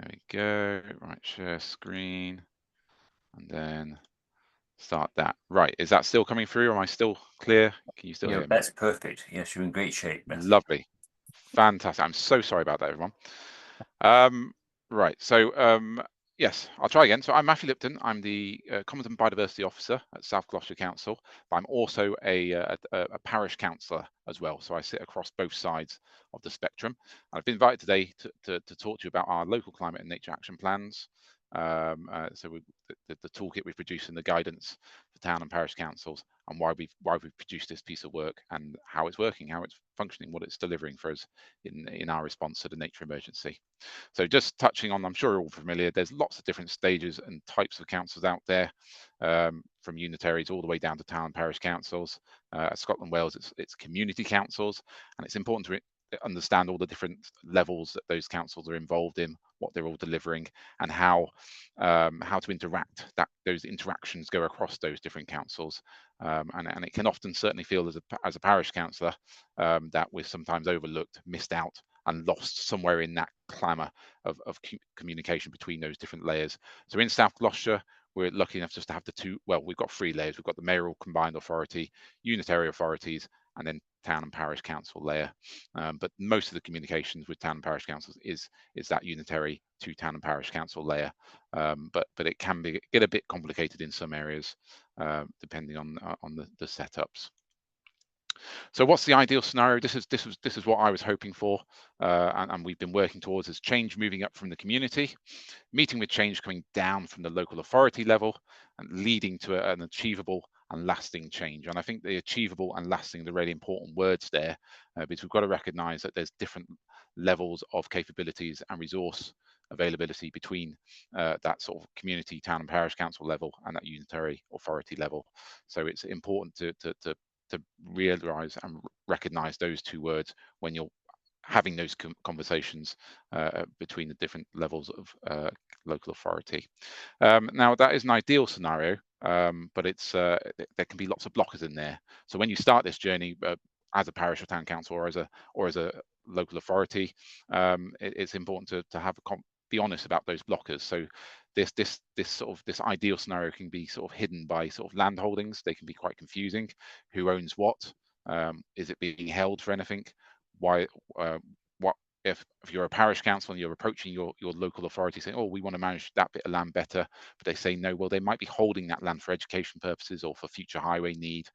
There we go. Right, share screen, and then start that. Right, is that still coming through? Or am I still clear? Can you still hear me? That's perfect. Yes, you're in great shape. Lovely. Fantastic. I'm so sorry about that, everyone. Right, so yes, I'll try again. So I'm Matthew Lipton. I'm the Commons and Biodiversity Officer at South Gloucestershire Council, but I'm also a parish councillor as well. So I sit across both sides of the spectrum. And I've been invited today to talk to you about our local climate and nature action plans. The toolkit we've produced and the guidance for town and parish councils, and why we've produced this piece of work and how it's working, how it's functioning, what it's delivering for us in our response to the nature emergency. So just touching on, I'm sure you're all familiar, there's lots of different stages and types of councils out there, from unitaries all the way down to town and parish councils. Scotland, Wales, it's community councils, and it's important to understand all the different levels that those councils are involved in, what they're all delivering, and how to interact. Those interactions go across those different councils, and it can often certainly feel as a parish councillor that we're sometimes overlooked, missed out, and lost somewhere in that clamour of communication between those different layers. So in South Gloucestershire, we're lucky enough just to have we've got 3 layers. We've got the mayoral combined authority, unitary authorities, and then town and parish council layer. But most of the communications with town and parish councils is that unitary to town and parish council layer. But it can get a bit complicated in some areas, depending on the setups. So what's the ideal scenario? This is what I was hoping for, and we've been working towards, is change moving up from the community, meeting with change coming down from the local authority level, and leading to an achievable and lasting change. And I think the achievable and lasting are the really important words there, because we've got to recognise that there's different levels of capabilities and resource availability between that sort of community, town and parish council level and that unitary authority level. So it's important to realise and recognise those 2 words when you're having those conversations between the different levels of local authority. Now, that is an ideal scenario, but there can be lots of blockers in there. So when you start this journey as a parish or town council, or as a local authority, it's important to be honest about those blockers. So this ideal scenario can be sort of hidden by sort of land holdings. They can be quite confusing. Who owns what? Is it being held for anything? Why? What if you're a parish council and you're approaching your local authority saying, oh, we want to manage that bit of land better, but they say no, well, they might be holding that land for education purposes or for future highway need.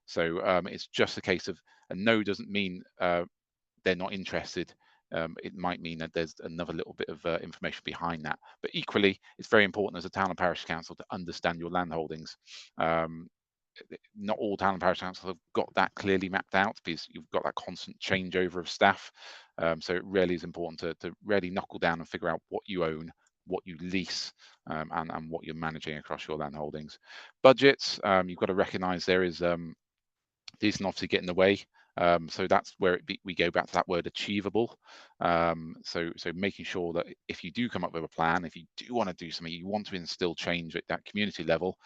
So it's just a case of a no doesn't mean they're not interested. It might mean that there's another little bit of information behind that. But equally, it's very important as a town and parish council to understand your land holdings. Not all town and parish councils have got that clearly mapped out, because you've got that constant changeover of staff. So it really is important to really knuckle down and figure out what you own, what you lease, and what you're managing across your land holdings. Budgets, you've got to recognise there is these can obviously get in the way. So that's where we go back to that word achievable. So making sure that if you do come up with a plan, if you do want to do something, you want to instill change at that community level,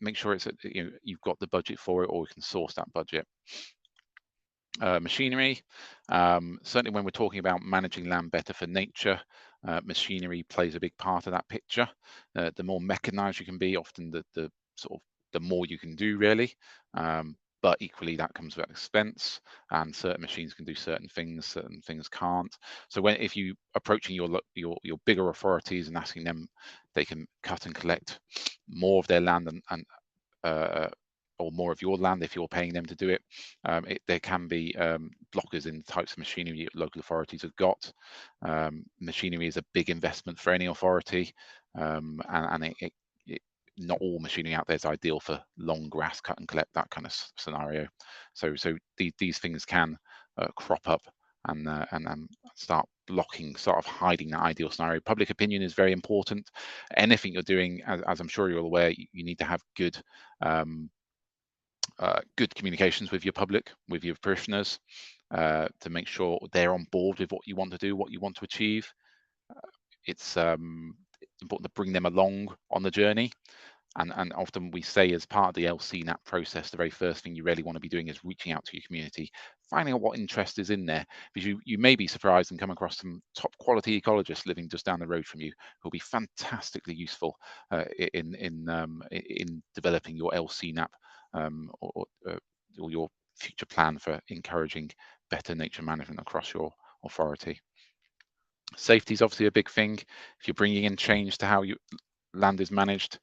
make sure you've got the budget for it, or we can source that budget. Machinery, certainly when we're talking about managing land better for nature, machinery plays a big part of that picture. The more mechanized you can be, often the more you can do, really. But equally, that comes with expense, and certain machines can do certain things can't. So if you approaching your bigger authorities and asking them, they can cut and collect more of their land or more of your land if you're paying them to do it. There can be blockers in the types of machinery local authorities have got. Machinery is a big investment for any authority, and not all machinery out there is ideal for long grass cut and collect, that kind of scenario. So these things can crop up and start blocking, sort of hiding that ideal scenario. Public opinion is very important. Anything you're doing, as I'm sure you're all aware, you need to have good communications with your public, with your parishioners, to make sure they're on board with what you want to do, what you want to achieve. It's important to bring them along on the journey. And often we say, as part of the LCNAP process, the very first thing you really want to be doing is reaching out to your community, finding out what interest is in there, because you may be surprised and come across some top quality ecologists living just down the road from you who'll be fantastically useful in developing your LCNAP, or your future plan for encouraging better nature management across your authority. Safety is obviously a big thing. If you're bringing in change to how your land is managed,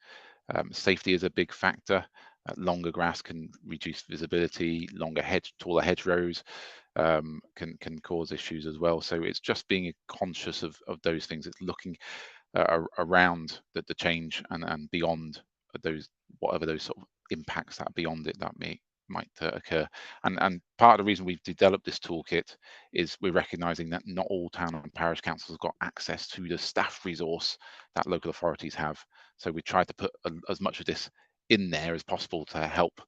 safety is a big factor. Longer grass can reduce visibility. Taller hedgerows can cause issues as well. So it's just being conscious of those things. It's looking around the change and beyond those, whatever those sort of impacts that beyond it that might occur. And part of the reason we've developed this toolkit is we're recognizing that not all town and parish councils have got access to the staff resource that local authorities have. So we try to put as much of this in there as possible to help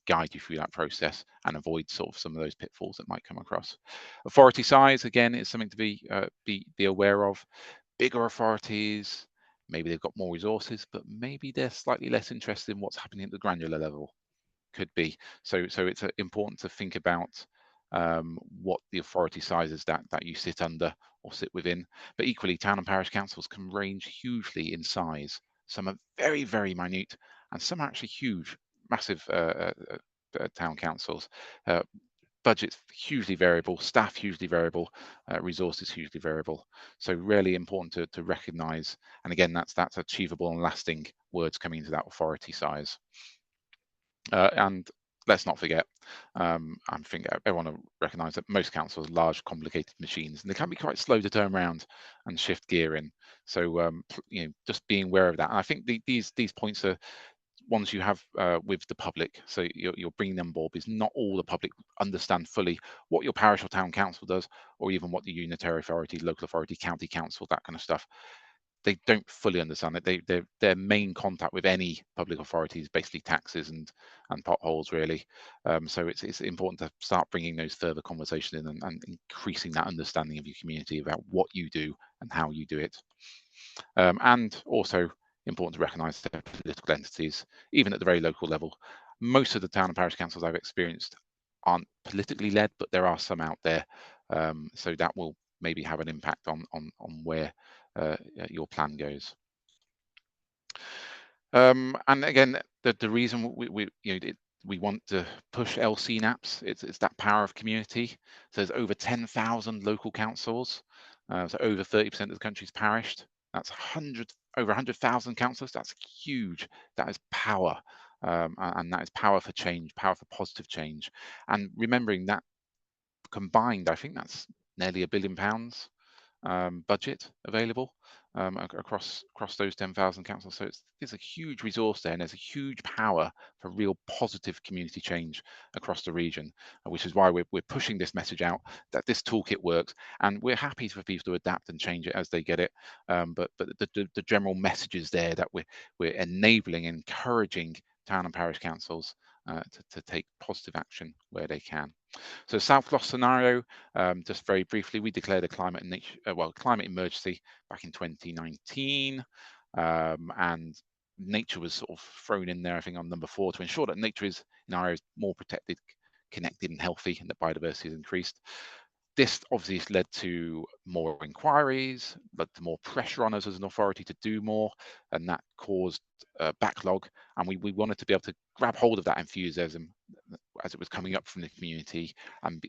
guide you through that process and avoid sort of some of those pitfalls that might come across. Authority size, again, is something to be aware of. Bigger authorities, maybe they've got more resources, but maybe they're slightly less interested in what's happening at the granular level. Could be. So it's important to think about what the authority sizes that you sit under or sit within. But equally, town and parish councils can range hugely in size. Some are very, very minute, and some are actually huge, massive town councils. Budgets hugely variable, staff hugely variable, resources hugely variable. So really important to recognise. And again, that's achievable and lasting words coming into that authority size. And let's not forget, I think everyone will recognise that most councils are large, complicated machines, and they can be quite slow to turn around and shift gear in. So just being aware of that. And I think these points are ones you have with the public, so you're bringing them on board, because not all the public understand fully what your parish or town council does, or even what the unitary authority, local authority, county council, that kind of stuff. They don't fully understand it. Their main contact with any public authority is basically taxes and potholes, really. So it's important to start bringing those further conversations in and increasing that understanding of your community about what you do and how you do it. And also important to recognise their political entities, even at the very local level. Most of the town and parish councils I've experienced aren't politically led, but there are some out there. So that will maybe have an impact on where your plan goes. And again, the reason we want to push LCNAPs, it's that power of community. So there's over 10,000 local councils, so over 30% of the country's parished. That's over 100,000 councillors. That's huge. That is power, and that is power for change, power for positive change. And remembering that combined, I think that's nearly £1 billion budget available across those 10,000 councils. So there's a huge resource there, and there's a huge power for real positive community change across the region, which is why we're pushing this message out that this toolkit works, and we're happy for people to adapt and change it as they get it. But the general message is there that we're enabling, encouraging town and parish councils to take positive action where they can. So South Gloucester scenario, just very briefly, we declared a climate emergency back in 2019, and nature was sort of thrown in there, I think, on number 4, to ensure that nature is in our areas more protected, connected, and healthy, and that biodiversity is increased. This obviously has led to more inquiries, led to more pressure on us as an authority to do more, and that caused a backlog. And we wanted to be able to grab hold of that enthusiasm as it was coming up from the community, and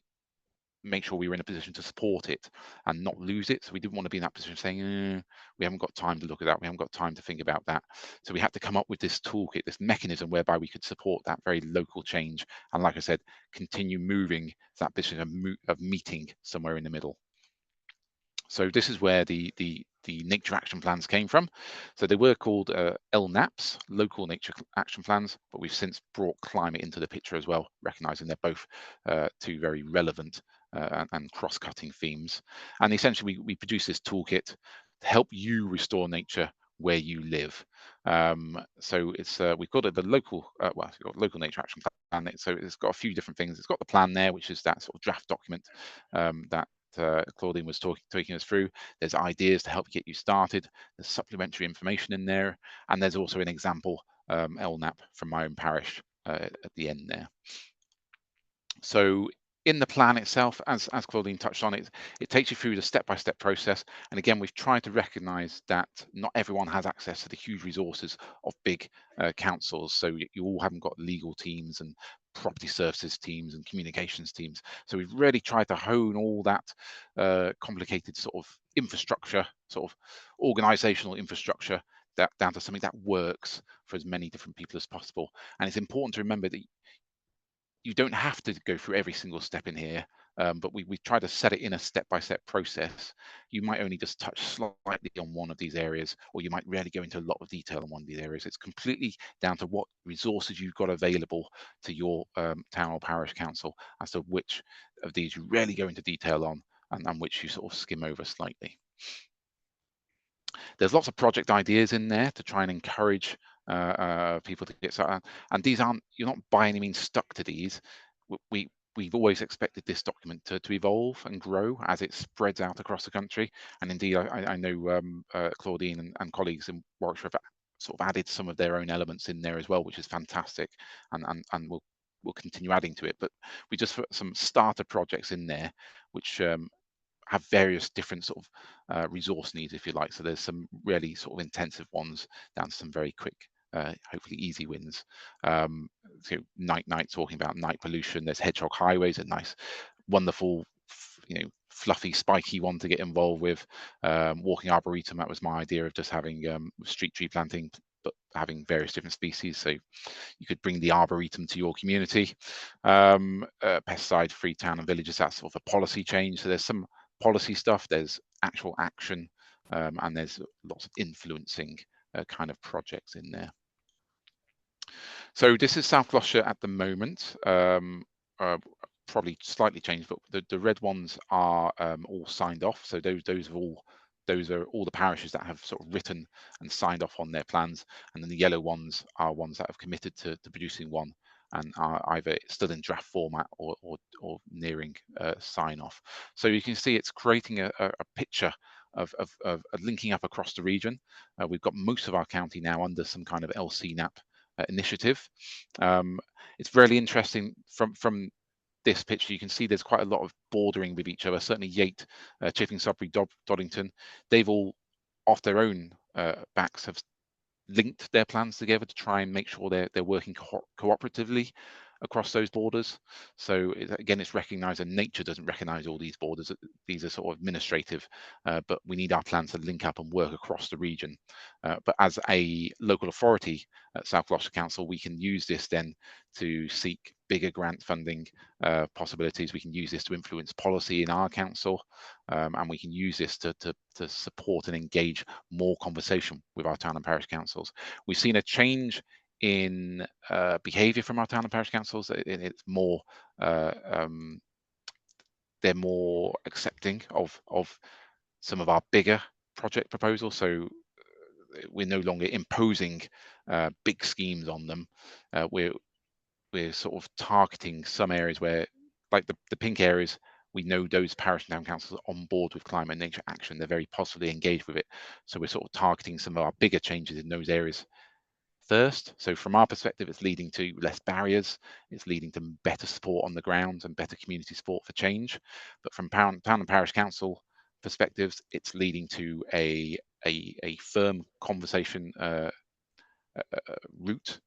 make sure we were in a position to support it and not lose it. So we didn't want to be in that position saying, we haven't got time to look at that, we haven't got time to think about that. So we had to come up with this toolkit, this mechanism whereby we could support that very local change, and like I said, continue moving to that position of meeting somewhere in the middle. So this is where the nature action plans came from. So they were called LNAPs, local nature action plans, but we've since brought climate into the picture as well, recognizing they're both two very relevant and cross-cutting themes. And essentially we produce this toolkit to help you restore nature where you live. So it's we've got the local local nature action plan. So it's got a few different things. It's got the plan there, which is that sort of draft document that Claudine was taking us through. There's ideas to help get you started. There's supplementary information in there, and there's also an example LNAP from my own parish at the end there. So in the plan itself, as Claudine touched on, it takes you through the step-by-step process. And again, we've tried to recognise that not everyone has access to the huge resources of big councils. So you all haven't got legal teams and property services teams and communications teams. So we've really tried to hone all that complicated sort of infrastructure, sort of organisational infrastructure, down to something that works for as many different people as possible. And it's important to remember that you don't have to go through every single step in here, but we try to set it in a step-by-step process. You might only just touch slightly on one of these areas, or you might really go into a lot of detail on one of these areas. It's completely down to what resources you've got available to your town or parish council as to which of these you really go into detail on and which you sort of skim over slightly. There's lots of project ideas in there to try and encourage people to get started. And these aren't, you're not by any means stuck to these. We've always expected this document to evolve and grow as it spreads out across the country. And indeed, I know Claudine and colleagues in Warwickshire have sort of added some of their own elements in there as well, which is fantastic. And we'll continue adding to it. But we just put some starter projects in there, which have various different sort of resource needs, if you like. So there's some really sort of intensive ones down to some very quick, hopefully easy wins. So night talking about night pollution. There's hedgehog highways, a nice, wonderful, fluffy, spiky one to get involved with. Walking arboretum, that was my idea of just having street tree planting, but having various different species. So you could bring the arboretum to your community. Pesticide-free town and villages, that's sort of a policy change. So there's some policy stuff, there's actual action, and there's lots of influencing kind of projects in there. So this is South Gloucestershire at the moment. Probably slightly changed, but the red ones are all signed off. So those are all the parishes that have sort of written and signed off on their plans, and then the yellow ones are ones that have committed to producing one and are either still in draft format or nearing sign off. So you can see it's creating a picture of linking up across the region. We've got most of our county now under some kind of LCNAP initiative. It's really interesting from this picture. You can see there's quite a lot of bordering with each other. Certainly Yate, Chipping, Sudbury, Doddington, they've all off their own backs have linked their plans together to try and make sure they're working cooperatively across those borders. So again, it's recognised, and nature doesn't recognise all these borders. These are sort of administrative, but we need our plans to link up and work across the region. But as a local authority at South Gloucestershire Council, we can use this then to seek bigger grant funding possibilities. We can use this to influence policy in our council, and we can use this to support and engage more conversation with our town and parish councils. We've seen a change in behaviour from our town and parish councils. It's more they're more accepting of some of our bigger project proposals. So we're no longer imposing big schemes on them. We're sort of targeting some areas where, like the pink areas, we know those parish and town councils are on board with climate and nature action. They're very positively engaged with it. So we're sort of targeting some of our bigger changes in those areas first. So from our perspective, it's leading to less barriers, it's leading to better support on the ground and better community support for change. But from town and parish council perspectives, it's leading to a firm conversation route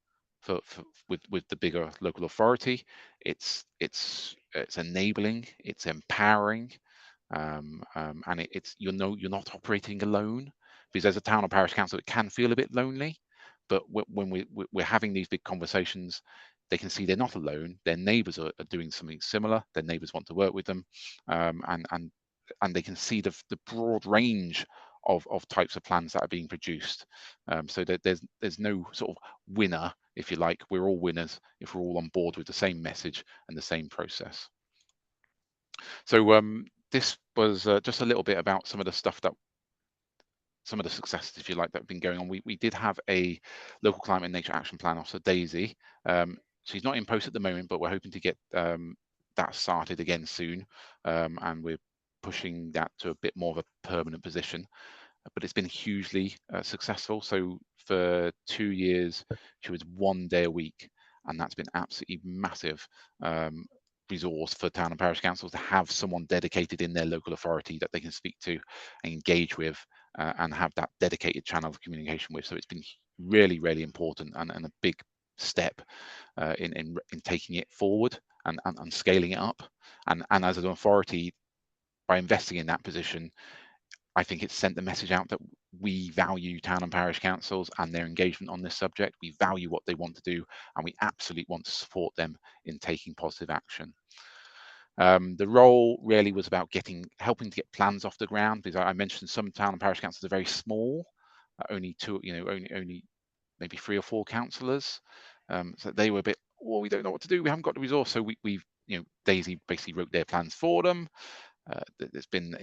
with the bigger local authority. It's enabling, it's empowering, and it's you're not operating alone, because as a town or parish council, it can feel a bit lonely. But when we're having these big conversations, they can see they're not alone. Their neighbours are doing something similar. Their neighbours want to work with them, and they can see the broad range of types of plans that are being produced. So that there's no sort of winner, if you like. We're all winners if we're all on board with the same message and the same process. So this was just a little bit about some of the stuff that some of the successes, if you like, that have been going on. We did have a local climate and nature action plan officer, Daisy. She's not in post at the moment, but we're hoping to get that started again soon. And we're pushing that to a bit more of a permanent position, but it's been hugely successful. So for 2 years, she was 1 day a week, and that's been absolutely massive resource for town and parish councils to have someone dedicated in their local authority that they can speak to and engage with, and have that dedicated channel of communication with. So it's been really, really important, and a big step in taking it forward and scaling it up. And as an authority, by investing in that position, I think it's sent the message out that we value town and parish councils and their engagement on this subject. We value what they want to do, and we absolutely want to support them in taking positive action. The role really was about helping to get plans off the ground, because I mentioned some town and parish councils are very small, only two, only maybe 3 or 4 councillors. So they were a bit, well, we don't know what to do. We haven't got the resource. So we've, Daisy basically wrote their plans for them. There's been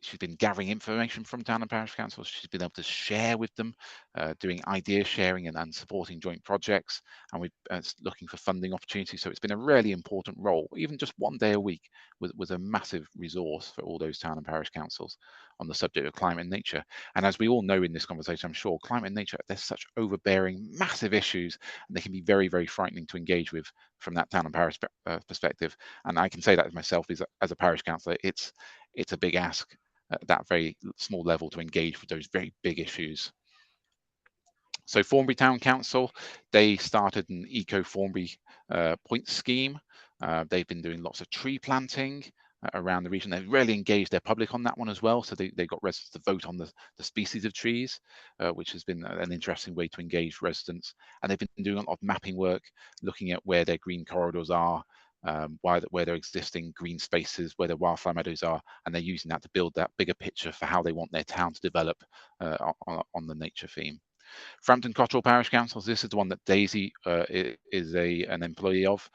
She's been gathering information from town and parish councils. She's been able to share with them, doing idea sharing and supporting joint projects, and we're looking for funding opportunities. So it's been a really important role. Even just 1 day a week was a massive resource for all those town and parish councils on the subject of climate and nature. And as we all know in this conversation, I'm sure, climate and nature, they're such overbearing, massive issues, and they can be very, very frightening to engage with from that town and parish perspective. And I can say that as myself, as a parish councillor, it's a big ask at that very small level to engage with those very big issues. So Thornbury Town Council, they started an Eco Thornbury points scheme. They've been doing lots of tree planting around the region. They've really engaged their public on that one as well. So they got residents to vote on the species of trees, which has been an interesting way to engage residents. And they've been doing a lot of mapping work, looking at where their green corridors are, where their existing green spaces, where their wildflower meadows are, and they're using that to build that bigger picture for how they want their town to develop on the nature theme. Frampton Cotterell Parish Councils, this is the one that Daisy is an employee of.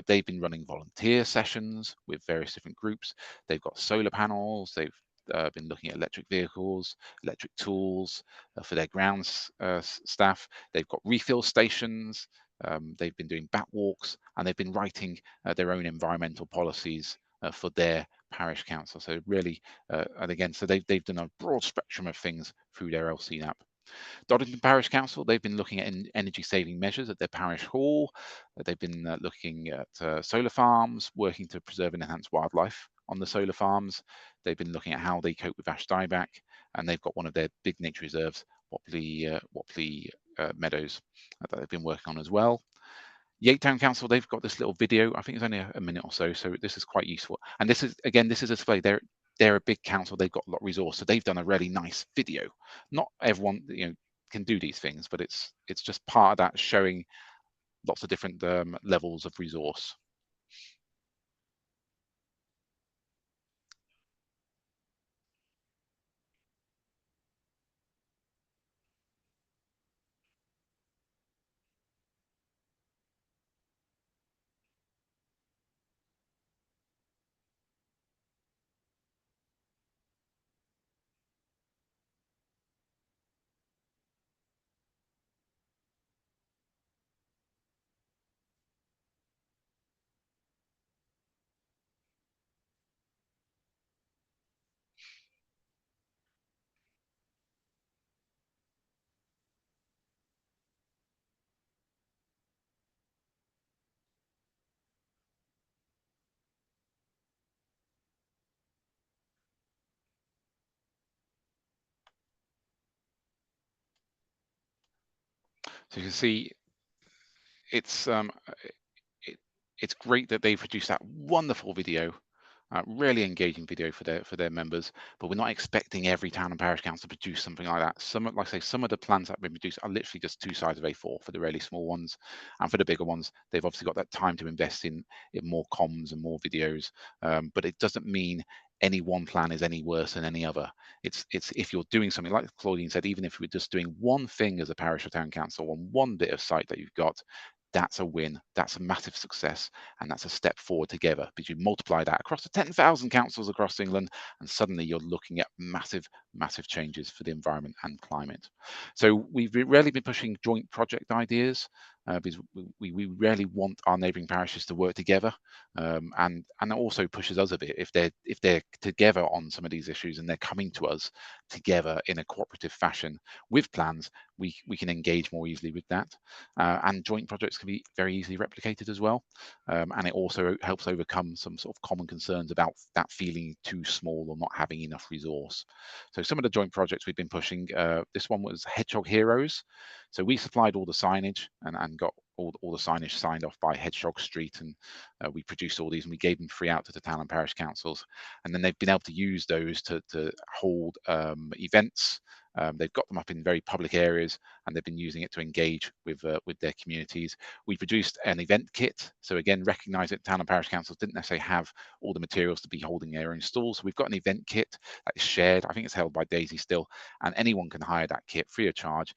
They've been running volunteer sessions with various different groups. They've got solar panels, they've been looking at electric vehicles, electric tools for their grounds staff. They've got refill stations. They've been doing bat walks, and they've been writing their own environmental policies for their parish council. So really, and again, so they've done a broad spectrum of things through their LCNAP. Doddington Parish Council, they've been looking at energy saving measures at their parish hall. They've been looking at solar farms, working to preserve and enhance wildlife on the solar farms. They've been looking at how they cope with ash dieback, and they've got one of their big nature reserves, Wapley Meadows, that they've been working on as well. Yate Town Council, they've got this little video. I think it's only a minute or so this is quite useful. And this is a display. They're a big council. They've got a lot of resource, so they've done a really nice video. Not everyone, can do these things, but it's just part of that, showing lots of different levels of resource. So you can see it's it's great that they've produced that wonderful video, really engaging video for their members. But we're not expecting every town and parish council to produce something like that. Like I say, some of the plans that have been produced are literally just 2 sides of A4 for the really small ones, and for the bigger ones, they've obviously got that time to invest in more comms and more videos. But it doesn't mean any one plan is any worse than any other. It's if you're doing something like Claudine said, even if we're just doing one thing as a parish or town council on one bit of site that you've got, that's a win, that's a massive success, and that's a step forward together, because you multiply that across the 10,000 councils across England, and suddenly you're looking at massive, massive changes for the environment and climate. So we've really been pushing joint project ideas. because we rarely want our neighbouring parishes to work together, and it also pushes us a bit if they're together on some of these issues and they're coming to us together in a cooperative fashion with plans. We can engage more easily with that, and joint projects can be very easily replicated as well, and it also helps overcome some sort of common concerns about that feeling too small or not having enough resource. So some of the joint projects we've been pushing, this one was Hedgehog Heroes. So we supplied all the signage and got all the signage signed off by Hedgehog Street, and we produced all these and we gave them free out to the town and parish councils, and then they've been able to use those to hold events. They've got them up in very public areas, and they've been using it to engage with their communities. We produced an event kit, so again, recognise that town and parish councils didn't necessarily have all the materials to be holding their own stalls. So we've got an event kit that is shared. I think it's held by Daisy still, and anyone can hire that kit free of charge.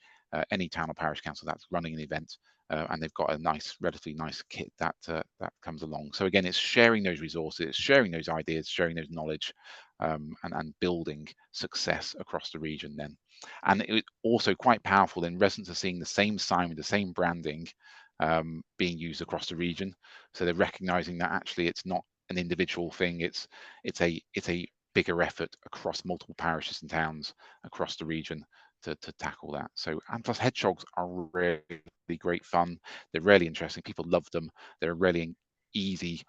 Any town or parish council that's running an event, and they've got a relatively nice kit that comes along. So again, it's sharing those resources, sharing those ideas, sharing those knowledge, and building success across the region then. And it was also quite powerful then residents are seeing the same sign with the same branding being used across the region. So they're recognizing that actually it's not an individual thing, it's a bigger effort across multiple parishes and towns across the region to tackle that. So, and plus hedgehogs are really great fun. They're really interesting. People love them. They're a really easy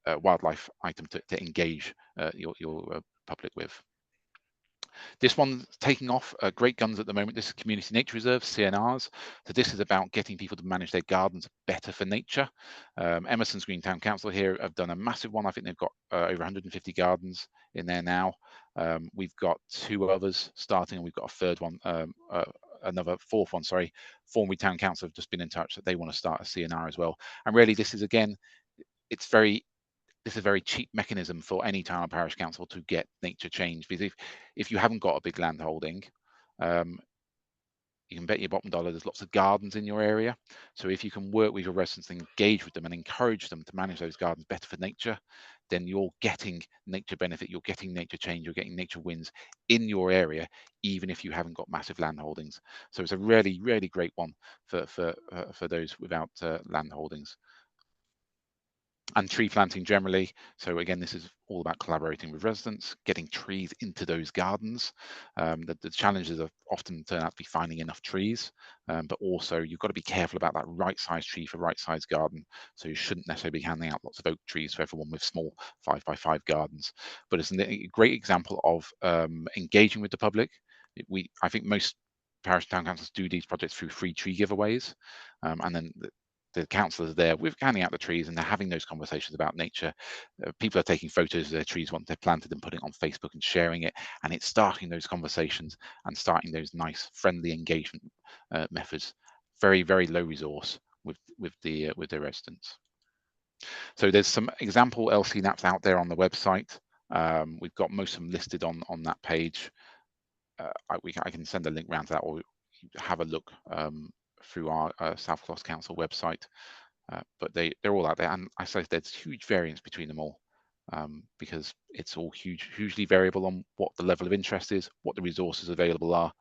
wildlife item to engage your public with. This one's taking off great guns at the moment. This is Community Nature Reserves, CNRs. So this is about getting people to manage their gardens better for nature. Emerson's Greentown Council here have done a massive one. I think they've got over 150 gardens in there now. We've got 2 others starting, and we've got a third one, another fourth one, sorry. Formby Town Council have just been in touch that they want to start a CNR as well. And really, this is again, it's a very cheap mechanism for any town or parish council to get nature change, because if you haven't got a big land holding, you can bet your bottom dollar there's lots of gardens in your area. So if you can work with your residents and engage with them and encourage them to manage those gardens better for nature, then you're getting nature benefit, you're getting nature change, you're getting nature wins in your area, even if you haven't got massive land holdings. So it's a really, really great one for those without land holdings. And tree planting generally. So again, this is all about collaborating with residents, getting trees into those gardens. The challenges are often turn out to be finding enough trees, but also you've got to be careful about that right size tree for right size garden. So you shouldn't necessarily be handing out lots of oak trees for everyone with small 5x5 gardens. But it's a great example of engaging with the public. I think most parish town councils do these projects through free tree giveaways, and then the councillors are there with handing out the trees, and they're having those conversations about nature. People are taking photos of their trees once they've planted and putting it on Facebook and sharing it, and it's starting those conversations and starting those nice friendly engagement methods. Very, very low resource with their residents. So there's some example LCNAPs out there on the website. We've got most of them listed on that page. I can send a link round to that, or have a look through our South Gloucester Council website, but they're all out there, and I say there's huge variance between them all, because it's all hugely variable on what the level of interest is, what the resources available are,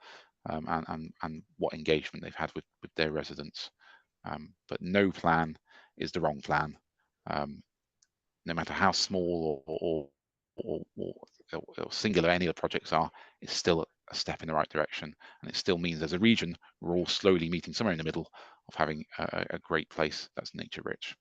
and what engagement they've had with their residents. But no plan is the wrong plan, no matter how small or singular any of the projects are. It's still a step in the right direction, and it still means as a region we're all slowly meeting somewhere in the middle of having a great place that's nature rich.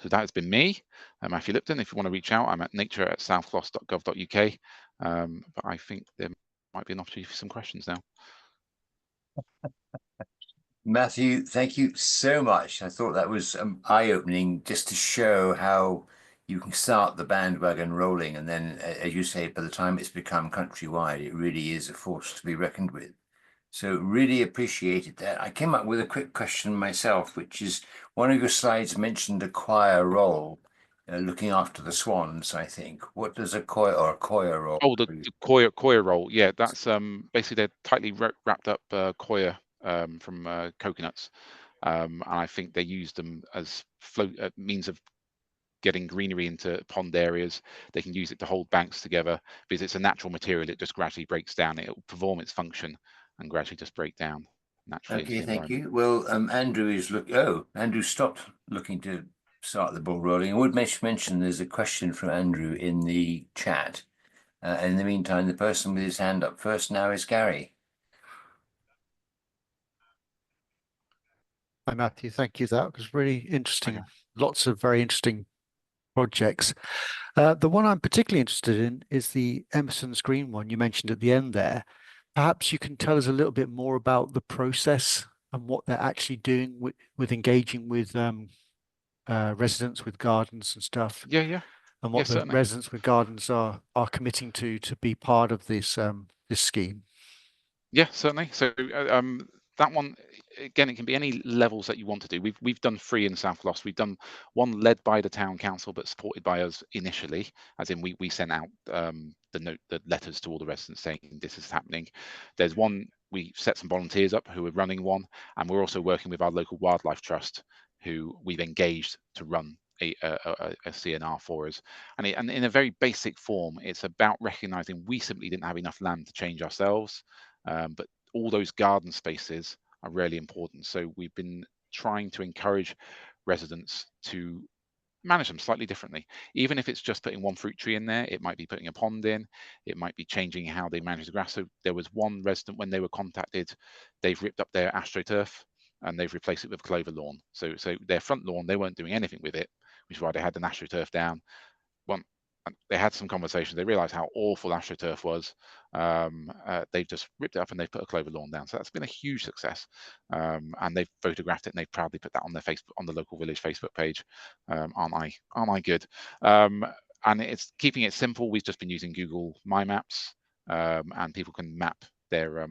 So that has been me, Matthew Lipton. If you want to reach out, I'm at nature@southglos.gov.uk, but I think there might be an opportunity for some questions now. Matthew, thank you so much. I thought that was eye-opening, just to show how you can start the bandwagon rolling, and then, as you say, by the time it's become countrywide, it really is a force to be reckoned with. So really appreciated that. I came up with a quick question myself, which is, one of your slides mentioned a choir role, looking after the swans, I think. What does a choir role? Oh, the coir roll, yeah, that's basically they're tightly wrapped up coir from coconuts, and I think they use them as means of getting greenery into pond areas. They can use it to hold banks together because it's a natural material. It just gradually breaks down. It will perform its function and gradually just break down. naturally. Okay, into the thank environment. you. Well, Andrew is Andrew stopped looking to start the ball rolling. I would mention there's a question from Andrew in the chat. In the meantime, the person with his hand up first now is Gary. Hi, Matthew. Thank you. That was really interesting. Okay. Lots of very interesting projects. The one I'm particularly interested in is the Emerson's Green one you mentioned at the end there. Perhaps you can tell us a little bit more about the process and what they're actually doing with engaging with residents with gardens and stuff, Yeah. and what the Certainly. residents with gardens are committing to be part of this this scheme. Yeah, certainly. So that one, again, it can be any levels that you want to do. We've done 3 in South Gloss. We've done one led by the town council but supported by us initially, as in we sent out the letters to all the residents saying this is happening. There's one we set some volunteers up who are running one, and we're also working with our local wildlife trust, who we've engaged to run a CNR for us. And in a very basic form, it's about recognizing we simply didn't have enough land to change ourselves. But all those garden spaces are really important. So we've been trying to encourage residents to manage them slightly differently. Even if it's just putting one fruit tree in there, it might be putting a pond in, it might be changing how they manage the grass. So there was one resident, when they were contacted, they've ripped up their astroturf and they've replaced it with clover lawn. So their front lawn, they weren't doing anything with it, which is why they had an astroturf down. Well, they had some conversations. They realised how awful AstroTurf was. They've just ripped it up and they've put a clover lawn down. So that's been a huge success. And they've photographed it and they've proudly put that on their Facebook, on the local village Facebook page. Aren't I good? And it's keeping it simple. We've just been using Google My Maps, and people can map their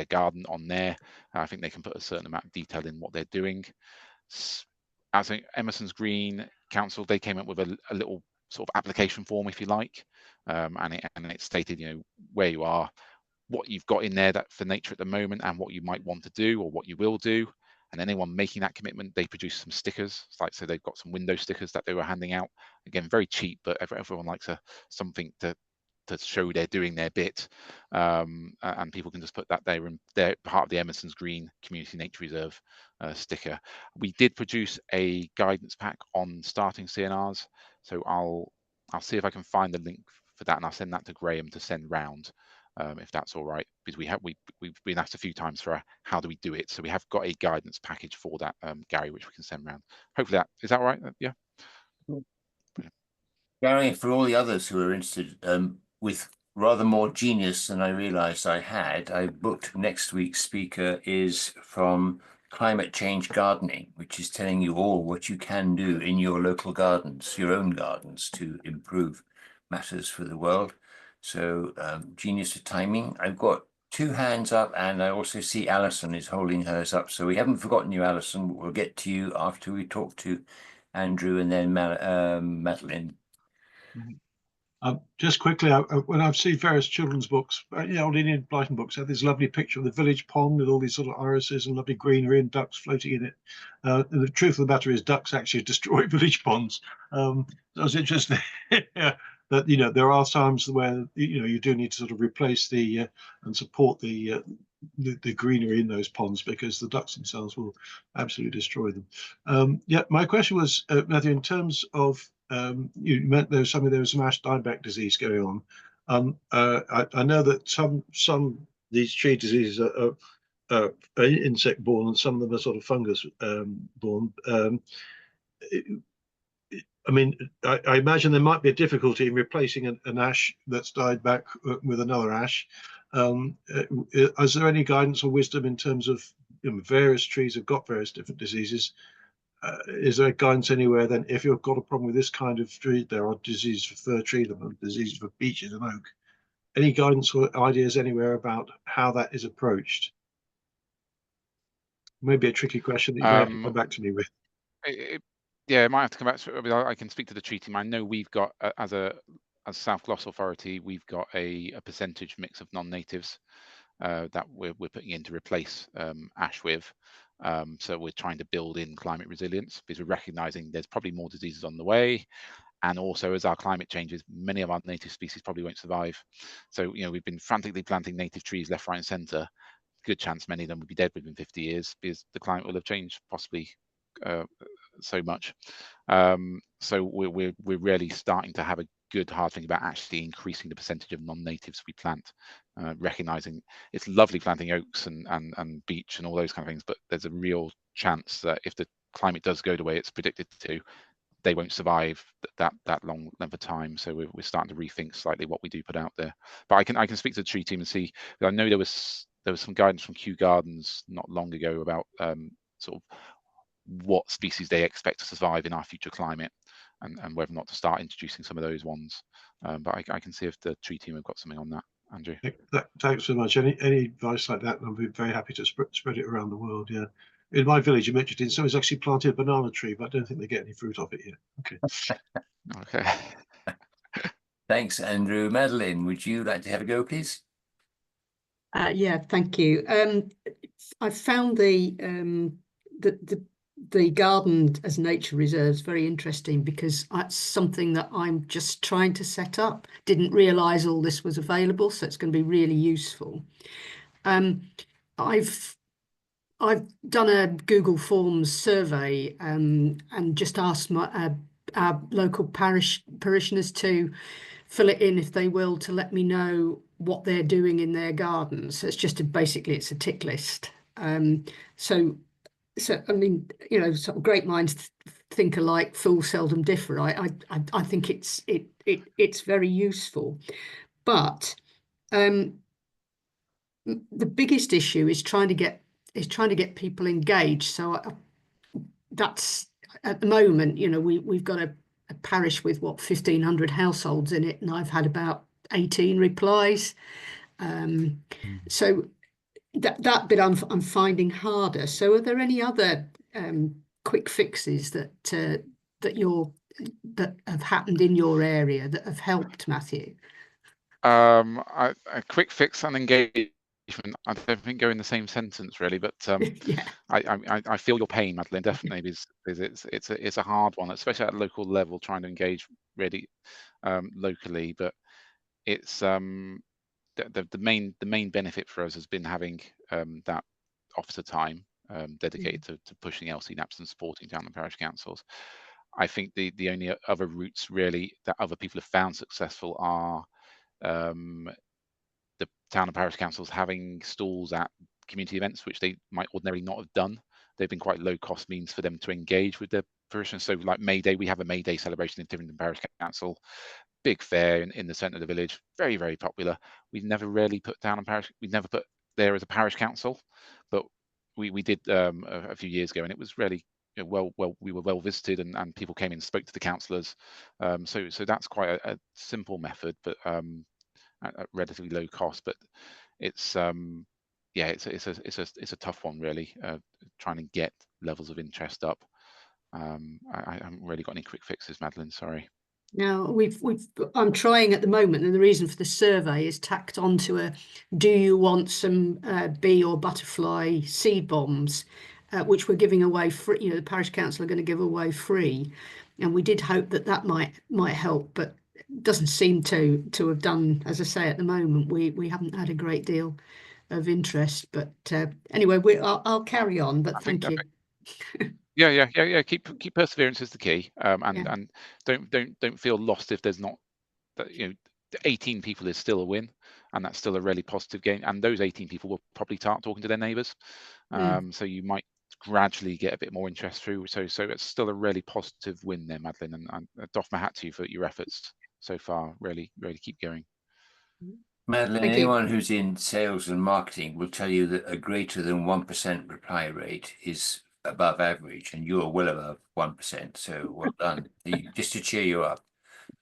garden on there. I think they can put a certain amount of detail in what they're doing. As Emerson's Green Council, they came up with a little sort of application form, if you like, and it stated, where you are, what you've got in there that for nature at the moment, and what you might want to do or what you will do. And anyone making that commitment, they produce some stickers. So they've got some window stickers that they were handing out. Again, very cheap, but everyone likes something to show they're doing their bit, and people can just put that there, and they're part of the Emerson's Green Community Nature Reserve sticker. We did produce a guidance pack on starting CNRs, so I'll see if I can find the link for that, and I'll send that to Graham to send round, if that's all right, because we've been asked a few times for how do we do it, so we have got a guidance package for that, Gary, which we can send round. Hopefully is that all right? Yeah. Gary, for all the others who are interested, with rather more genius than I realized I had, I booked next week's speaker is from Climate Change Gardening, which is telling you all what you can do in your local gardens, your own gardens, to improve matters for the world. So genius for timing. I've got 2 hands up, and I also see Alison is holding hers up. So we haven't forgotten you, Alison. We'll get to you after we talk to Andrew and then Madeline. Just quickly, when I've seen various children's books, old Indian Brighton books, have this lovely picture of the village pond with all these sort of irises and lovely greenery and ducks floating in it. And the truth of the matter is, ducks actually destroy village ponds. So it's interesting that there are times where you do need to sort of replace and support the greenery in those ponds, because the ducks themselves will absolutely destroy them. My question was, Matthew, in terms of you meant there was some ash dieback disease going on. I know that some these tree diseases are insect borne, and some of them are sort of fungus borne. I mean, I imagine there might be a difficulty in replacing an ash that's died back with another ash. Is there any guidance or wisdom in terms of various trees have got various different diseases? Is there guidance anywhere then, if you've got a problem with this kind of tree, there are diseases for fir tree, there are diseases for beeches and oak. Any guidance or ideas anywhere about how that is approached? Maybe a tricky question that you may have to come back to me with. Yeah, it might have to come back to it. I can speak to the tree team. I know we've got, as South Gloss Authority, we've got a percentage mix of non-natives that we're putting in to replace ash with. So we're trying to build in climate resilience, because we're recognizing there's probably more diseases on the way. And also, as our climate changes, many of our native species probably won't survive. So, we've been frantically planting native trees left, right, and centre, good chance many of them will be dead within 50 years because the climate will have changed possibly so much. So we're really starting to have a good hard think about actually increasing the percentage of non-natives we plant, recognizing it's lovely planting oaks and beech and all those kind of things, but there's a real chance that if the climate does go the way it's predicted to, they won't survive that long length of time. So we're starting to rethink slightly what we do put out there. But I can speak to the tree team and see. I know there was some guidance from Kew Gardens not long ago about sort of what species they expect to survive in our future climate, and whether or not to start introducing some of those ones. But I can see if the tree team have got something on that. Andrew. Thanks so much. Any advice like that, I'll be very happy to spread it around the world. Yeah. In my village, you mentioned in someone's actually planted a banana tree, but I don't think they get any fruit off it yet. Okay. Okay. Thanks, Andrew. Madeline, would you like to have a go, please? Yeah, thank you. I found the garden as nature reserves very interesting, because that's something that I'm just trying to set up. Didn't realise all this was available, so it's going to be really useful. I've done a Google Forms survey and just asked our local parishioners to fill it in if they will, to let me know what they're doing in their gardens. So it's just basically it's a tick list. So I mean, you know, sort of great minds think alike, fools seldom differ. I think it's very useful, but the biggest issue is trying to get people engaged. So that's at the moment, you know, we've got a parish with what 1,500 households in it, and I've had about 18 replies. So that bit I'm finding harder. So are there any other quick fixes that have happened in your area that have helped, Matthew? A quick fix and engagement, I don't think go in the same sentence really, but Yeah. I feel your pain, Madeline, definitely, because it's a hard one, especially at a local level, trying to engage really locally. But it's the main benefit for us has been having that officer time dedicated to pushing LCNAPs and supporting town and parish councils. I think the only other routes really that other people have found successful are the town and parish councils having stalls at community events, which they might ordinarily not have done. They've been quite low cost means for them to engage with their parishioners. So like May Day, we have a May Day celebration in Tiverton Parish Council, big fair in the centre of the village, very, very popular. We've never really put town and parish, we've never put there as a parish council, but we did a few years ago, and it was really, you know, we were well visited, and people came in and spoke to the councillors. So that's quite a simple method, but at relatively low cost. But it's yeah, it's a tough one really, trying to get levels of interest up. I haven't really got any quick fixes, Madeline, sorry. Now I'm trying at the moment, and the reason for the survey is tacked onto a do you want some bee or butterfly seed bombs, which we're giving away free. You know, the parish council are going to give away free, and we did hope that might help, but it doesn't seem to have done. As I say, at the moment we haven't had a great deal of interest, but anyway, I'll carry on. But thank you. Yeah. Keep perseverance is the key, and don't feel lost if there's not, you know, 18 people is still a win, and that's still a really positive gain. And those 18 people will probably start talking to their neighbours, so you might gradually get a bit more interest through. So it's still a really positive win there, Madeline, and I doff my hat to you for your efforts so far. Really keep going. Madeline, Thank anyone who's in sales and marketing will tell you that a greater than 1% reply rate is above average, and you're well above 1%. So well done. Just to cheer you up.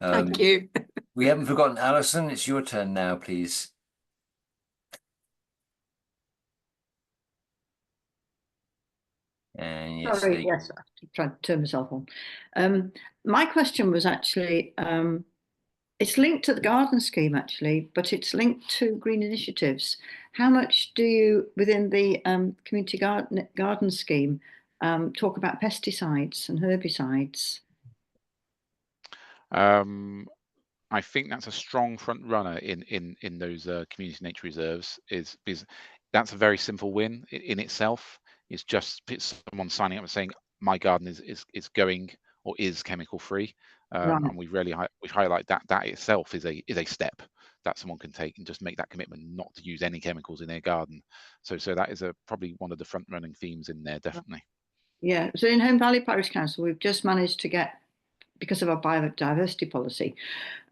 Thank you. We haven't forgotten Alison. It's your turn now, please. And yes, sorry, yes, I tried to turn myself on. My question was actually, it's linked to the garden scheme actually, but it's linked to green initiatives. How much do you, within the community garden scheme, talk about pesticides and herbicides? I think that's a strong front runner in those community nature reserves, is because that's a very simple win in itself. It's just someone signing up and saying my garden is going or is chemical free, and we highlight that itself is a step that someone can take and just make that commitment not to use any chemicals in their garden. So that is probably one of the front running themes in there, definitely. Yeah, so in Home Valley Parish Council, we've just managed to get, because of our biodiversity policy,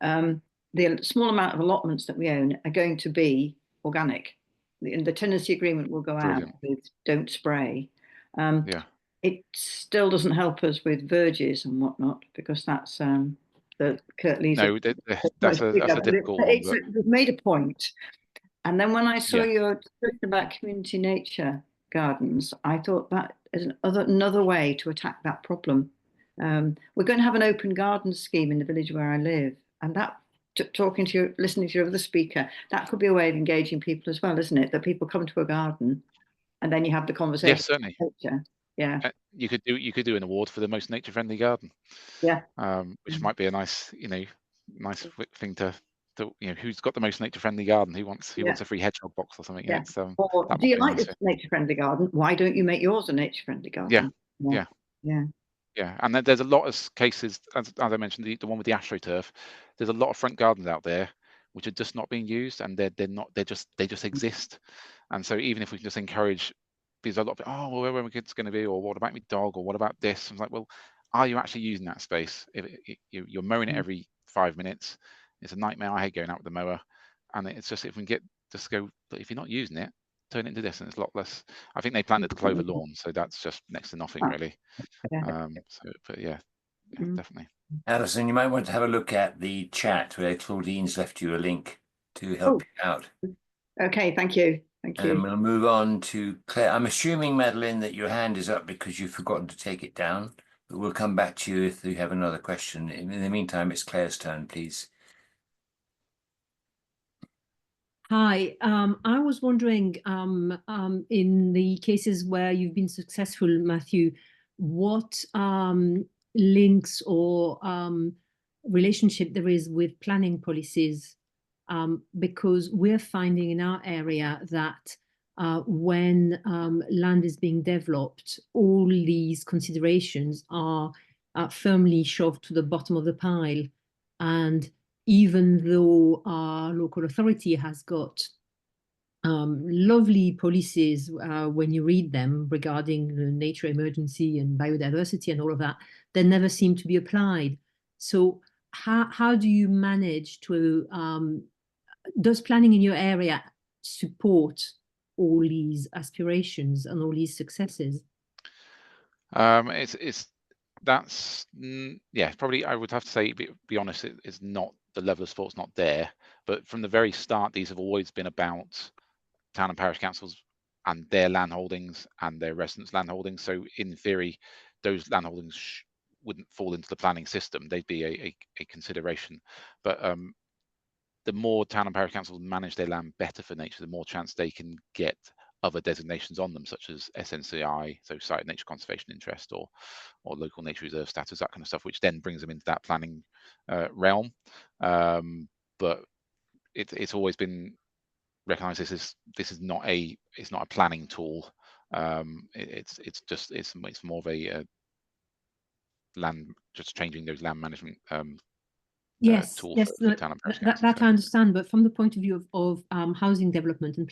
the small amount of allotments that we own are going to be organic. The tenancy agreement will go out with don't spray. Yeah. It still doesn't help us with verges and whatnot, because that's the Kurt Lee's. No, that's a difficult one. But we've made a point. And then when I saw Yeah. your discussion about community nature gardens, I thought that is another way to attack that problem. We're going to have an open garden scheme in the village where I live, and that, talking to you, listening to your other speaker, that could be a way of engaging people as well, isn't it? That people come to a garden, and then you have the conversation. Yes, certainly. Yeah. You could do an award for the most nature friendly garden. Yeah. Which might be a nice thing to who's got the most nature friendly garden? Who wants a free hedgehog box or something? Yeah. It's, or do you like this nature friendly garden? Why don't you make yours a nature friendly garden? Yeah, and then there's a lot of cases, as I mentioned, the one with the AstroTurf. There's a lot of front gardens out there which are just not being used, and they just exist. And so even if we can just encourage, because a lot of where are my kids going to be, or what about my dog, or what about this? I'm like, well, are you actually using that space? If you're mowing it every 5 minutes, it's a nightmare. I hate going out with the mower, and it's just, if we can go, but if you're not using it, turn it into this, and it's a lot less. I think they planted the clover lawn, so that's just next to nothing really. But yeah, definitely. Alison, you might want to have a look at the chat where Claudine's left you a link to help you out. Okay, thank you. Thank you. And we'll move on to Claire. I'm assuming, Madeline, that your hand is up because you've forgotten to take it down, but we'll come back to you if you have another question. In the meantime, it's Claire's turn, please. Hi, I was wondering, in the cases where you've been successful, Matthew, what links or relationship there is with planning policies, because we're finding in our area that when land is being developed, all these considerations are firmly shoved to the bottom of the pile. And even though our local authority has got lovely policies when you read them regarding the nature emergency and biodiversity and all of that, they never seem to be applied. So how do you manage to, does planning in your area support all these aspirations and all these successes? That's probably, I would have to say, be honest, it's not, the level of support's not there. But from the very start, these have always been about town and parish councils and their land holdings and their residents' land holdings. So in theory, those land holdings wouldn't fall into the planning system. They'd be a consideration. But the more town and parish councils manage their land better for nature, the more chance they can get other designations on them, such as SNCI, so site nature conservation interest, or local nature reserve status, that kind of stuff, which then brings them into that planning realm. But it's always been recognised this is not a planning tool. It's more of a land, just changing those land management tool for town and parish councils. That I understand, but from the point of view of housing development and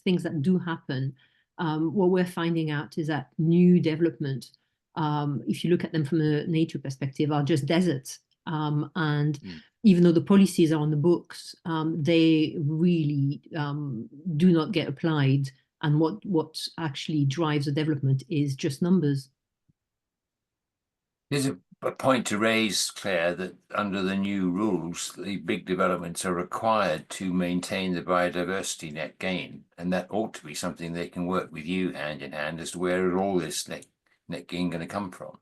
things that do happen, what we're finding out is that new development, if you look at them from a nature perspective, are just deserts. And even though the policies are on the books, they really do not get applied. And what actually drives the development is just numbers. There's a point to raise, Claire, that under the new rules, the big developments are required to maintain the biodiversity net gain. And that ought to be something they can work with you hand in hand as to where is all this net gain going to come from.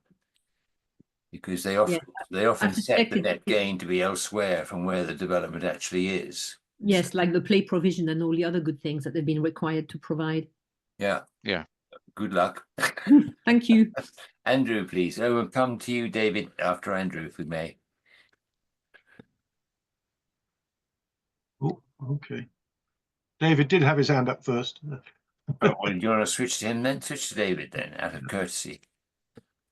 Because they often set the net gain to be elsewhere from where the development actually is. Yes, like the play provision and all the other good things that they've been required to provide. Yeah. Good luck. Thank you. Andrew, please. We'll come to you, David, after Andrew, if we may. Oh, okay. David did have his hand up first. Well, do you want to switch to him then? Switch to David then, out of courtesy.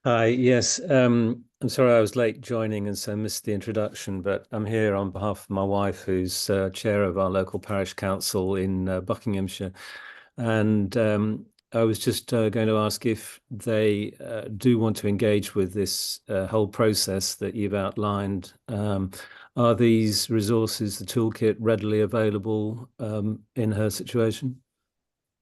Hi, yes. I'm sorry I was late joining and so missed the introduction, but I'm here on behalf of my wife, who's chair of our local parish council in Buckinghamshire. And I was just going to ask if they do want to engage with this whole process that you've outlined. Are these resources, the toolkit, readily available in her situation?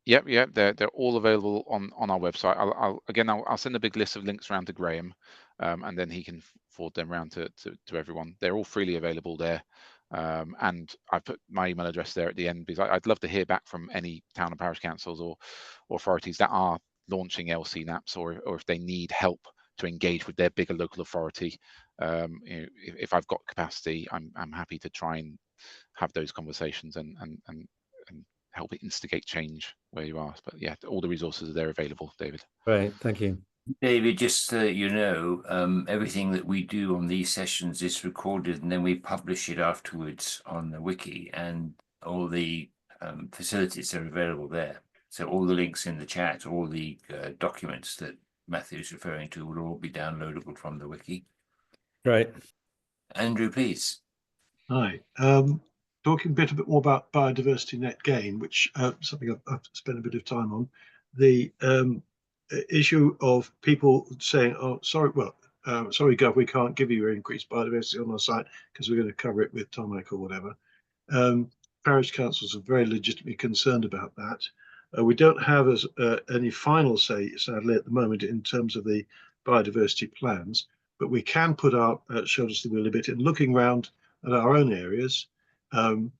Yep, they're all available on our website. I'll send a big list of links around to Graham, and then he can forward them around to everyone. They're all freely available there, and I put my email address there at the end because I'd love to hear back from any town and parish councils or authorities that are launching LCNAPs, or if they need help to engage with their bigger local authority. If I've got capacity, I'm happy to try and have those conversations and help instigate change where you are. But yeah, all the resources are there available, David. Right, thank you. David, just so you know, everything that we do on these sessions is recorded and then we publish it afterwards on the wiki, and all the facilities are available there. So all the links in the chat, all the documents that Matthew is referring to will all be downloadable from the wiki. Right. Andrew, please. Hi. Talking a bit more about biodiversity net gain, which something I've spent a bit of time on. The issue of people saying, "Oh, sorry, sorry, Gov, we can't give you increased biodiversity on our site because we're going to cover it with tarmac or whatever." Parish councils are very legitimately concerned about that. We don't have any final say, sadly, at the moment in terms of the biodiversity plans, but we can put our shoulders to the wheel a bit in looking around at our own areas. Some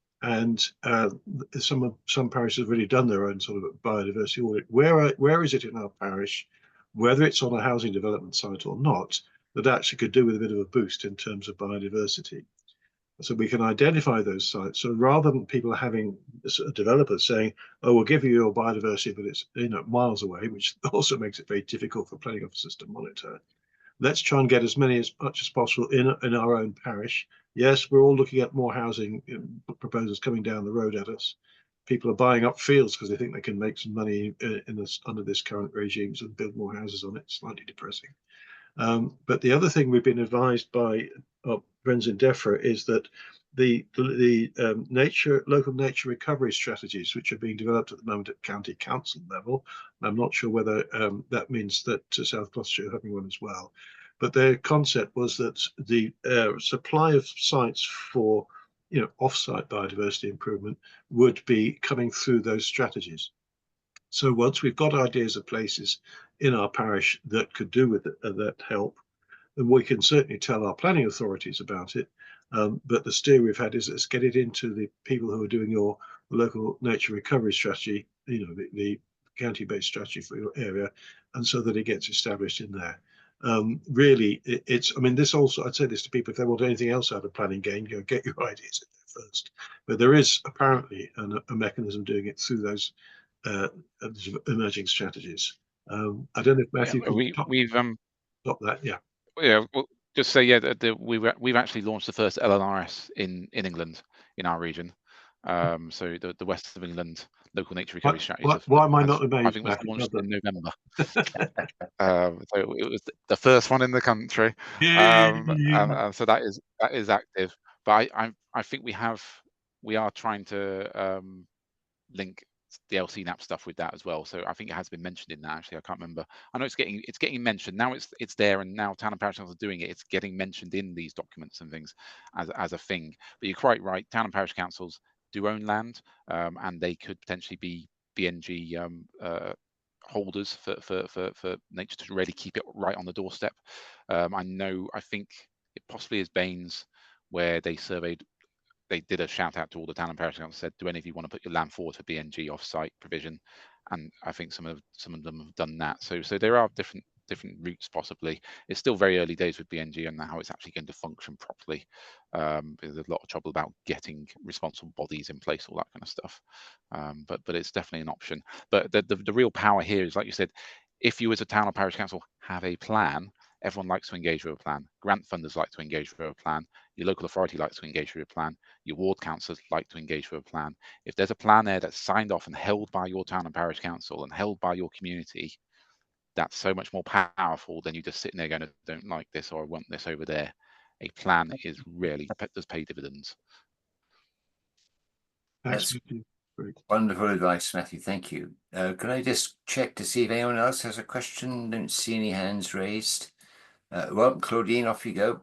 parishes have really done their own sort of biodiversity audit. Where is it in our parish, whether it's on a housing development site or not, that actually could do with a bit of a boost in terms of biodiversity? So we can identify those sites. So rather than people having developers saying, "Oh, we'll give you your biodiversity, but it's miles away," which also makes it very difficult for planning officers to monitor. Let's try and get as much as possible in our own parish. Yes, we're all looking at more housing proposals coming down the road at us. People are buying up fields because they think they can make some money under this current regime and build more houses on it. Slightly depressing. But the other thing we've been advised by our friends in DEFRA is that the local nature recovery strategies, which are being developed at the moment at county council level, I'm not sure whether that means that South Gloucestershire are having one as well, but their concept was that the supply of sites for off-site biodiversity improvement would be coming through those strategies. So once we've got ideas of places in our parish that could do with that help, then we can certainly tell our planning authorities about it. But the steer we've had is let's get it into the people who are doing your local nature recovery strategy, the county-based strategy for your area, and so that it gets established in there. Really, this also, I'd say this to people, if they want anything else out of planning gain, get your ideas in there first. But there is apparently a mechanism doing it through those emerging strategies. I don't know if Matthew can top that. Yeah. Well, just say that we've actually launched the first LNRS in England, in our region. So the West of England local nature recovery strategies. Why am I not amazed? I think it was launched in November. So it was the first one in the country. And so that is active. But I think we are trying to link the LCNAP stuff with that as well. So I think it has been mentioned in that. Actually, I can't remember. I know it's getting mentioned now. It's there, and now town and parish councils are doing it. It's getting mentioned in these documents and things as a thing. But you're quite right. Town and parish councils do own land, and they could potentially be BNG holders for nature to really keep it right on the doorstep. I think it possibly is Baines, where they did a shout out to all the town and parish councils, said, do any of you want to put your land forward for BNG off-site provision? And I think some of them have done that. So there are different routes possibly. It's still very early days with BNG and how it's actually going to function properly. There's a lot of trouble about getting responsible bodies in place, all that kind of stuff. But it's definitely an option. But the real power here is, like you said, if you as a town or parish council have a plan, everyone likes to engage with a plan. Grant funders like to engage with a plan. your local authority likes to engage with a plan, your ward councillors like to engage with a plan. If there's a plan there that's signed off and held by your town and parish council and held by your community, that's so much more powerful than you just sitting there going, I don't like this or I want this over there. A plan is really does pay dividends. Thanks, That's Matthew. Great. wonderful advice, Matthew. Thank you. Could I just check to see if anyone else has a question? Don't see any hands raised. Well, Claudine, off you go.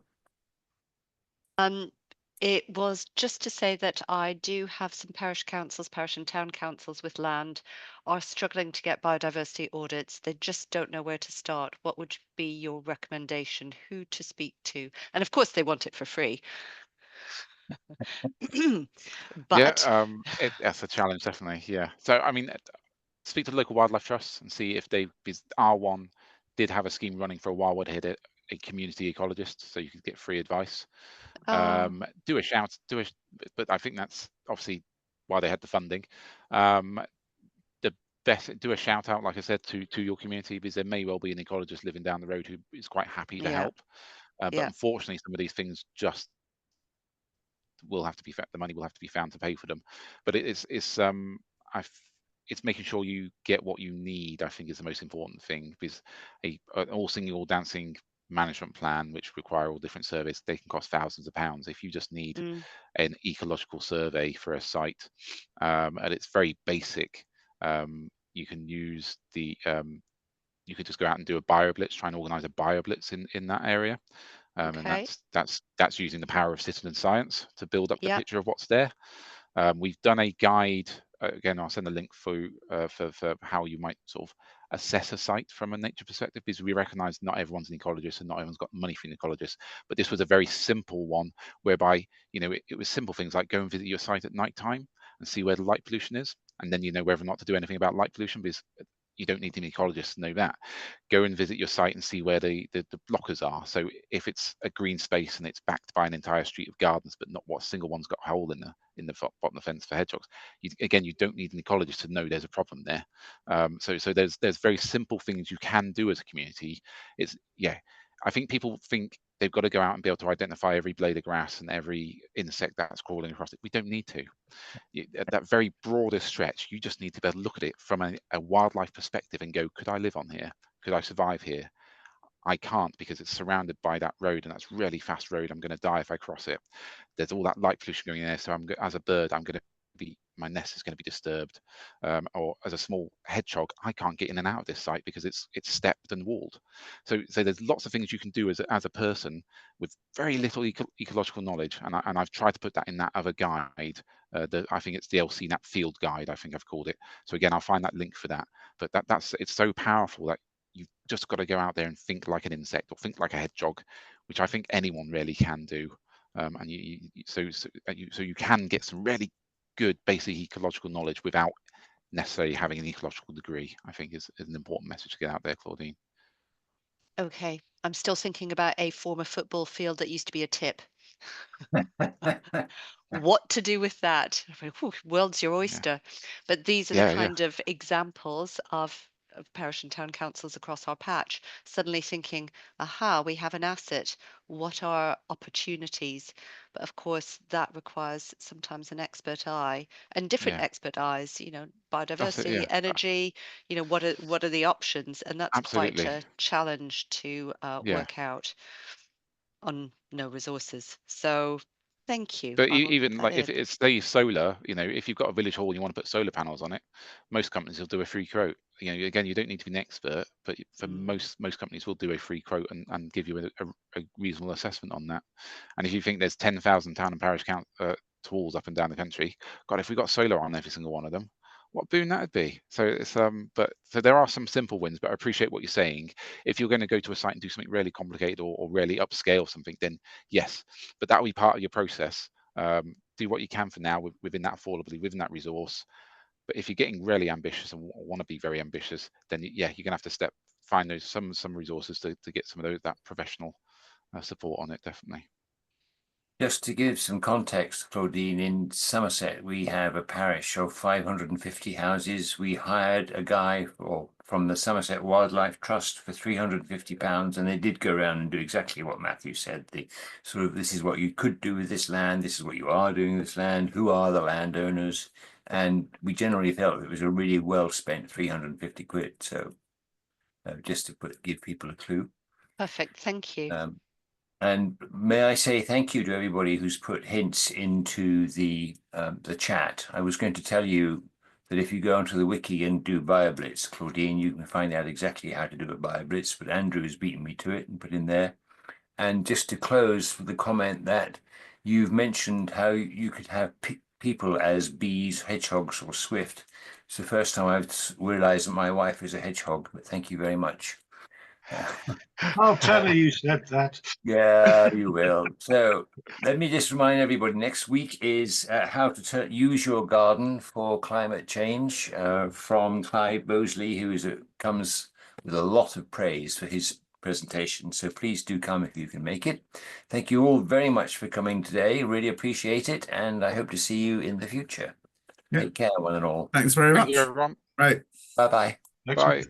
It was just to say that I do have some parish councils, parish and town councils with land are struggling to get biodiversity audits. They just don't know where to start. What would be your recommendation? Who to speak to? And of course, they want it for free. But That's a challenge, definitely. Yeah. So, I mean, speak to the local wildlife trusts and see if they, because R1 did have a scheme running for a while where they had a community ecologist, so you could get free advice. Do a shout, but I think that's obviously why they had the funding. The best, do a shout out, like I said, to your community, because there may well be an ecologist living down the road who is quite happy to help. But unfortunately, some of these things just will have to be, the money will have to be found to pay for them. But it's making sure you get what you need, I think, is the most important thing, because an all singing, all dancing management plan, which require all different surveys, they can cost thousands of pounds. If you just need an ecological survey for a site, and it's very basic, you can use the you could just go out and do a bioblitz, try and organize a bioblitz in that area. And that's using the power of citizen science to build up the picture of what's there. We've done a guide, again, I'll send a link for how you might sort of assess a site from a nature perspective, because we recognize not everyone's an ecologist and not everyone's got money for an ecologist. But this was a very simple one whereby, you know, it was simple things like go and visit your site at night time and see where the light pollution is. And then you know whether or not to do anything about light pollution, because you don't need an ecologist to know that. Go and visit your site and see where the blockers are. So if it's a green space and it's backed by an entire street of gardens, but not what single one's got a hole in the bottom of the fence for hedgehogs, you don't need an ecologist to know there's a problem there. So there's very simple things you can do as a community. I think people think they've got to go out and be able to identify every blade of grass and every insect that's crawling across it. We don't need to. At that very broadest stretch, you just need to be able to look at it from a wildlife perspective and go, could I live on here? Could I survive here? I can't, because it's surrounded by that road, and that's really fast road. I'm going to die if I cross it. There's all that light pollution going in there. So as a bird, my nest is going to be disturbed. Or as a small hedgehog, I can't get in and out of this site because it's stepped and walled. So there's lots of things you can do as a person with very little ecological knowledge. And I've tried to put that in that other guide. I think it's the LCNAP field guide, I think I've called it. So again, I'll find that link for that. But it's so powerful that you've just got to go out there and think like an insect or think like a hedgehog, which I think anyone really can do. And so you can get some really good basic ecological knowledge without necessarily having an ecological degree, I think is an important message to get out there, Claudine. Okay, I'm still thinking about a former football field that used to be a tip. What to do with that? World's your oyster. But these are the kind of examples of parish and town councils across our patch suddenly thinking, aha, we have an asset. What are opportunities? But of course, that requires sometimes an expert eye and different expert eyes, you know, biodiversity, energy, you know, what are the options? And that's quite a challenge to work out on no resources. So thank you. But even like if it's say solar, you know, if you've got a village hall and you want to put solar panels on it, most companies will do a free quote. You know, again, you don't need to be an expert, but for most companies will do a free quote and give you a reasonable assessment on that. And if you think there's 10,000 town and parish tools up and down the country, God, if we got solar on every single one of them, what boon that would be. So it's so there are some simple wins, but I appreciate what you're saying. If you're going to go to a site and do something really complicated or really upscale something, then yes, but that will be part of your process. Do what you can for now within that affordably, within that resource. But if you're getting really ambitious and want to be very ambitious, then you're gonna have to find those some resources to get some of that professional support on it, definitely. Just to give some context, Claudine, in Somerset, we have a parish of 550 houses. We hired a guy from the Somerset Wildlife Trust for £350, and they did go around and do exactly what Matthew said. The sort of, this is what you could do with this land, this is what you are doing with this land, who are the landowners? And we generally felt it was a really well spent 350 quid. So just to give people a clue. Perfect, thank you. And may I say thank you to everybody who's put hints into the chat. I was going to tell you that if you go onto the wiki and do BioBlitz, Claudine, you can find out exactly how to do a BioBlitz, but Andrew has beaten me to it and put in there. And just to close with the comment that you've mentioned how you could have people as bees, hedgehogs, or swift. It's the first time I've realized that my wife is a hedgehog, but thank you very much. I'll tell her you said that. Yeah, you will. So let me just remind everybody, next week is how to use your garden for climate change from Clive Bosley, who comes with a lot of praise for his presentation. So please do come if you can make it. Thank you all very much for coming today. Really appreciate it. And I hope to see you in the future. Take care, one and all. Thanks very much. Thank you, everyone. Right. Bye-bye. Bye.